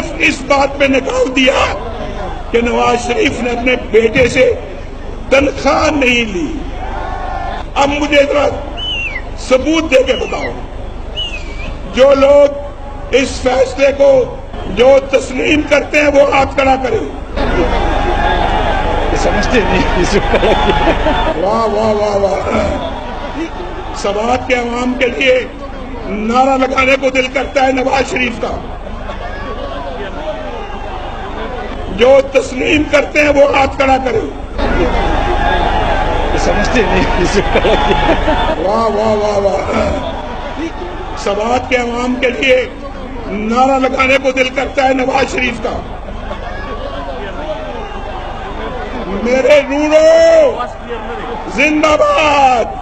صرف اس بات پہ نکال دیا کہ نواز شریف نے اپنے بیٹے سے تنخواہ نہیں لی. اب مجھے ذرا ثبوت دے کے بتاؤ، جو لوگ اس فیصلے کو جو تسلیم کرتے ہیں وہ ہاتھ کھڑا کریں. سمجھتے نہیں. واہ واہ واہ واہ. سوات کے عوام کے لیے نعرہ لگانے کو دل کرتا ہے نواز شریف کا. جو تسلیم کرتے ہیں وہ ہاتھ کھڑا کریں. سمجھتے نہیں. واہ واہ واہ واہ. سوات کے عوام کے لیے نعرہ لگانے کو دل کرتا ہے نواز شریف کا. میرے روڑو زندہ باد.